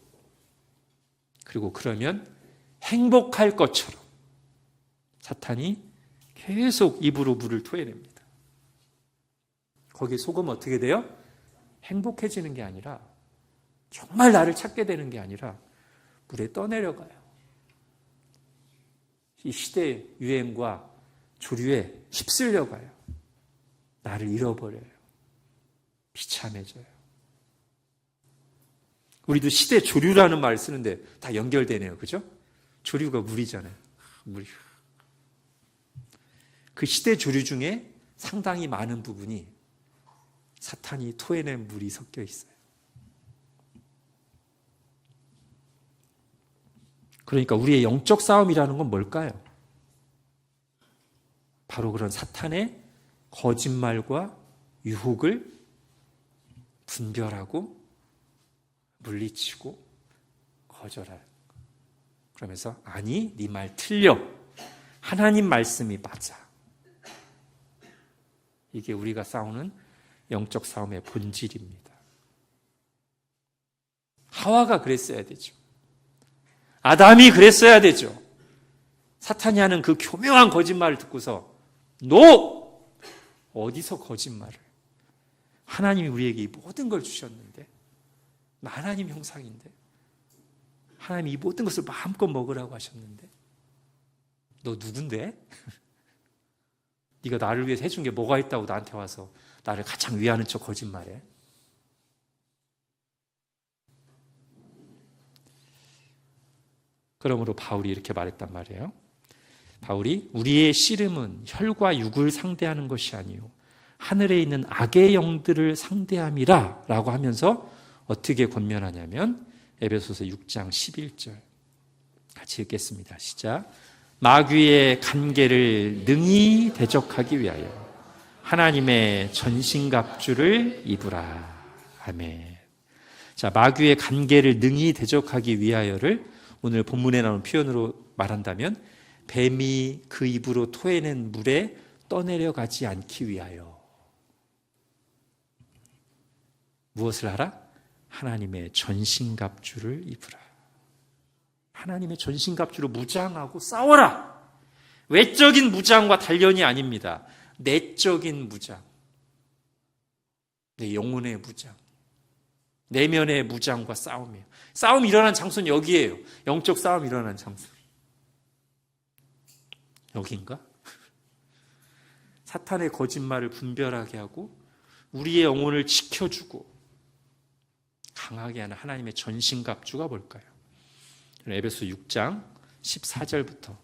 그리고 그러면 행복할 것처럼 사탄이 계속 입으로 물을 토해냅니다. 거기에 속으면 어떻게 돼요? 행복해지는 게 아니라, 정말 나를 찾게 되는 게 아니라 물에 떠내려가요. 이 시대의 유행과 조류에 휩쓸려가요. 나를 잃어버려요. 비참해져요. 우리도 시대 조류라는 말을 쓰는데 다 연결되네요. 그죠? 조류가 물이잖아요. 물이. 그 시대 조류 중에 상당히 많은 부분이 사탄이 토해낸 물이 섞여 있어요. 그러니까 우리의 영적 싸움이라는 건 뭘까요? 바로 그런 사탄의 거짓말과 유혹을 분별하고 물리치고 거절하는 거. 그러면서 아니, 네 말 틀려. 하나님 말씀이 맞아. 이게 우리가 싸우는 영적 싸움의 본질입니다. 하와가 그랬어야 되죠. 아담이 그랬어야 되죠. 사탄이 하는 그 교묘한 거짓말을 듣고서 노! 어디서 거짓말을? 하나님이 우리에게 이 모든 걸 주셨는데, 나 하나님 형상인데, 하나님이 이 모든 것을 마음껏 먹으라고 하셨는데, 너 누군데? 네가 나를 위해서 해준 게 뭐가 있다고 나한테 와서 나를 가장 위하는 척 거짓말해? 그러므로 바울이 이렇게 말했단 말이에요. 바울이 우리의 씨름은 혈과 육을 상대하는 것이 아니요 하늘에 있는 악의 영들을 상대함이라 라고 하면서 어떻게 권면하냐면 에베소서 6장 11절 같이 읽겠습니다. 시작. 마귀의 간계를 능히 대적하기 위하여 하나님의 전신갑주를 입으라. 아멘. 자, 마귀의 간계를 능히 대적하기 위하여를 오늘 본문에 나오는 표현으로 말한다면 뱀이 그 입으로 토해낸 물에 떠내려가지 않기 위하여 무엇을 하라? 하나님의 전신갑주를 입으라. 하나님의 전신갑주로 무장하고 싸워라. 외적인 무장과 단련이 아닙니다. 내적인 무장, 내 영혼의 무장, 내면의 무장과 싸움이에요. 싸움이 일어난 장소는 여기예요. 영적 싸움이 일어난 장소. 여기인가? 사탄의 거짓말을 분별하게 하고 우리의 영혼을 지켜주고 강하게 하는 하나님의 전신갑주가 뭘까요? 에베소 6장 14절부터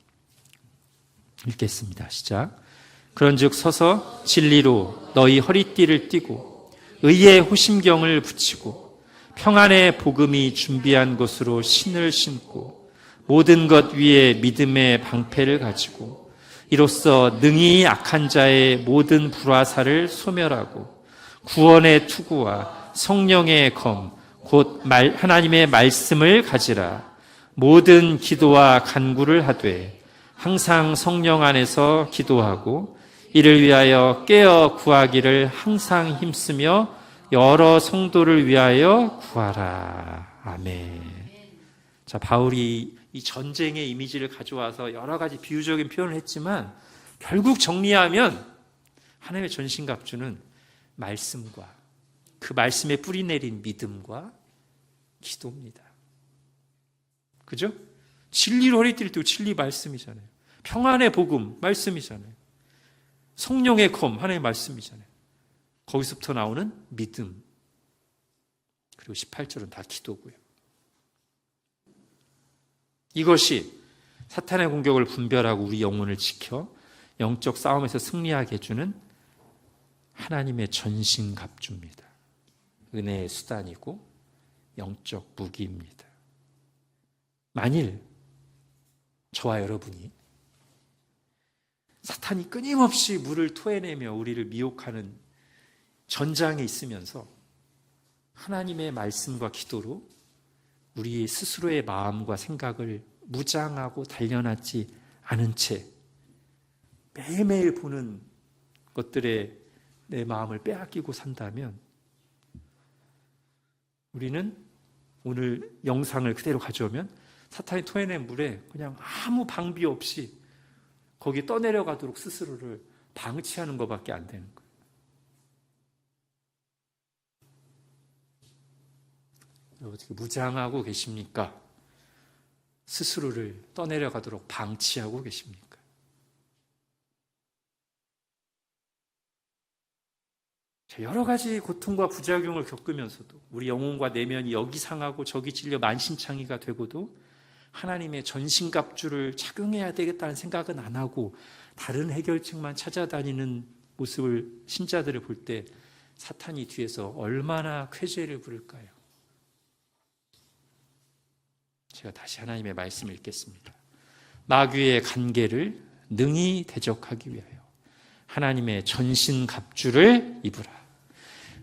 읽겠습니다. 시작. 그런즉 서서 진리로 너희 허리띠를 띠고 의의 호심경을 붙이고 평안의 복음이 준비한 곳으로 신을 신고 모든 것 위에 믿음의 방패를 가지고 이로써 능히 악한 자의 모든 불화살을 소멸하고 구원의 투구와 성령의 검 곧 하나님의 말씀을 가지라. 모든 기도와 간구를 하되 항상 성령 안에서 기도하고 이를 위하여 깨어 구하기를 항상 힘쓰며 여러 성도를 위하여 구하라. 아멘. 자, 바울이 이 전쟁의 이미지를 가져와서 여러 가지 비유적인 표현을 했지만 결국 정리하면 하나님의 전신갑주는 말씀과 그 말씀에 뿌리 내린 믿음과 기도입니다. 그죠? 진리로 허리띠를 띠고 진리 말씀이잖아요. 평안의 복음 말씀이잖아요. 성령의 검 하나님의 말씀이잖아요. 거기서부터 나오는 믿음. 그리고 18절은 다 기도고요. 이것이 사탄의 공격을 분별하고 우리 영혼을 지켜 영적 싸움에서 승리하게 해주는 하나님의 전신갑주입니다. 은혜의 수단이고 영적 무기입니다. 만일 저와 여러분이 사탄이 끊임없이 물을 토해내며 우리를 미혹하는 전장에 있으면서 하나님의 말씀과 기도로 우리 스스로의 마음과 생각을 무장하고 단련하지 않은 채 매일매일 보는 것들에 내 마음을 빼앗기고 산다면 우리는 오늘 영상을 그대로 가져오면 사탄이 토해낸 물에 그냥 아무 방비 없이 거기 떠내려가도록 스스로를 방치하는 것밖에 안 되는 거예요. 어떻게 무장하고 계십니까? 스스로를 떠내려가도록 방치하고 계십니까? 여러 가지 고통과 부작용을 겪으면서도 우리 영혼과 내면이 여기 상하고 저기 찔려 만신창이가 되고도 하나님의 전신갑주를 착용해야 되겠다는 생각은 안 하고 다른 해결책만 찾아다니는 모습을 신자들을 볼 때 사탄이 뒤에서 얼마나 쾌재를 부를까요? 제가 다시 하나님의 말씀을 읽겠습니다. 마귀의 간계를 능히 대적하기 위하여 하나님의 전신갑주를 입으라.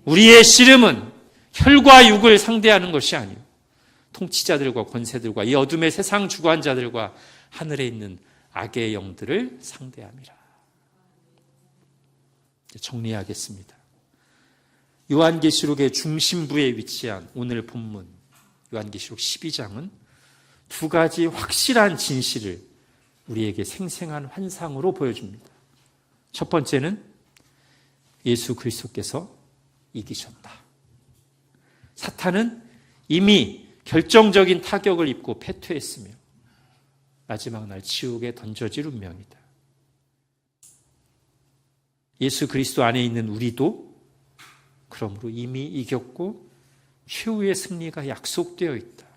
우리의 씨름은 혈과 육을 상대하는 것이 아니요 통치자들과 권세들과 이 어둠의 세상 주관자들과 하늘에 있는 악의 영들을 상대함이라. 정리하겠습니다. 요한계시록의 중심부에 위치한 오늘 본문 요한계시록 12장은 두 가지 확실한 진실을 우리에게 생생한 환상으로 보여줍니다. 첫 번째는 예수 그리스도께서 이기셨다. 사탄은 이미 결정적인 타격을 입고 패퇴했으며 마지막 날 지옥에 던져질 운명이다. 예수 그리스도 안에 있는 우리도 그러므로 이미 이겼고 최후의 승리가 약속되어 있다.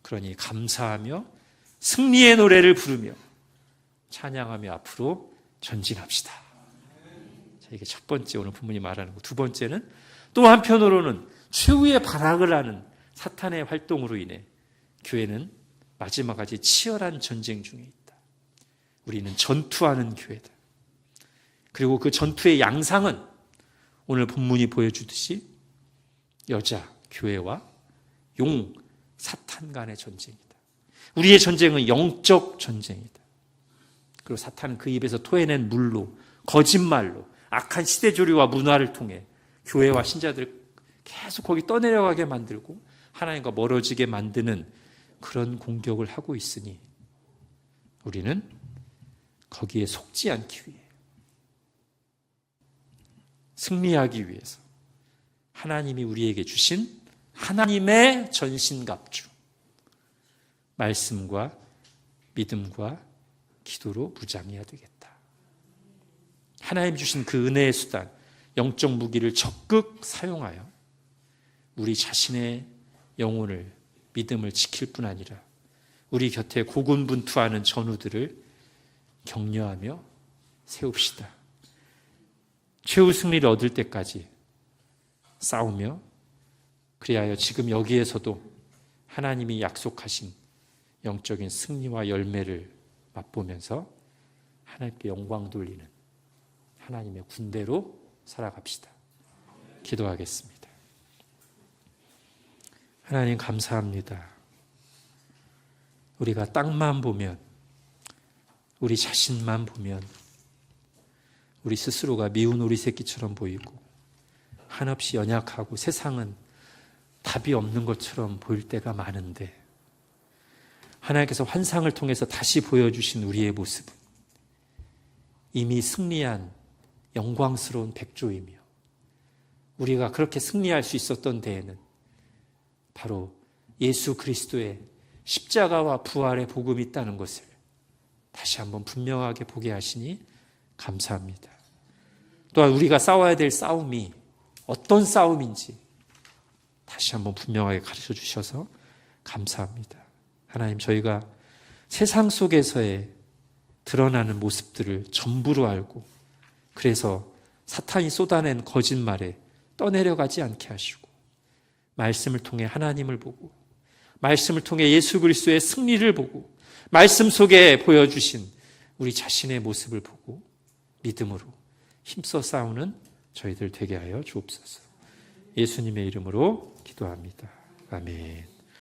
그러니 감사하며 승리의 노래를 부르며 찬양하며 앞으로 전진합시다. 자, 이게 첫 번째 오늘 본문이 말하는 거. 두 번째는 또 한편으로는 최후의 발악을 하는 사탄의 활동으로 인해 교회는 마지막까지 치열한 전쟁 중에 있다. 우리는 전투하는 교회다. 그리고 그 전투의 양상은 오늘 본문이 보여주듯이 여자 교회와 용 사탄 간의 전쟁이다. 우리의 전쟁은 영적 전쟁이다. 그리고 사탄은 그 입에서 토해낸 물로 거짓말로 악한 시대조리와 문화를 통해 교회와 신자들을 계속 거기 떠내려가게 만들고 하나님과 멀어지게 만드는 그런 공격을 하고 있으니 우리는 거기에 속지 않기 위해 승리하기 위해서 하나님이 우리에게 주신 하나님의 전신갑주 말씀과 믿음과 기도로 무장해야 되겠다. 하나님 주신 그 은혜의 수단 영적 무기를 적극 사용하여 우리 자신의 영혼을 믿음을 지킬 뿐 아니라 우리 곁에 고군분투하는 전우들을 격려하며 세웁시다. 최후 승리를 얻을 때까지 싸우며 그리하여 지금 여기에서도 하나님이 약속하신 영적인 승리와 열매를 맛보면서 하나님께 영광 돌리는 하나님의 군대로 살아갑시다. 기도하겠습니다. 하나님 감사합니다. 우리가 땅만 보면, 우리 자신만 보면 우리 스스로가 미운 오리 새끼처럼 보이고 한없이 연약하고 세상은 답이 없는 것처럼 보일 때가 많은데, 하나님께서 환상을 통해서 다시 보여주신 우리의 모습은 이미 승리한 영광스러운 백조이며, 우리가 그렇게 승리할 수 있었던 데에는 바로 예수 그리스도의 십자가와 부활의 복음이 있다는 것을 다시 한번 분명하게 보게 하시니 감사합니다. 또한 우리가 싸워야 될 싸움이 어떤 싸움인지 다시 한번 분명하게 가르쳐 주셔서 감사합니다. 하나님, 저희가 세상 속에서의 드러나는 모습들을 전부로 알고, 그래서 사탄이 쏟아낸 거짓말에 떠내려가지 않게 하시고, 말씀을 통해 하나님을 보고, 말씀을 통해 예수 그리스도의 승리를 보고, 말씀 속에 보여주신 우리 자신의 모습을 보고 믿음으로 힘써 싸우는 저희들 되게 하여 주옵소서. 예수님의 이름으로 기도합니다. 아멘.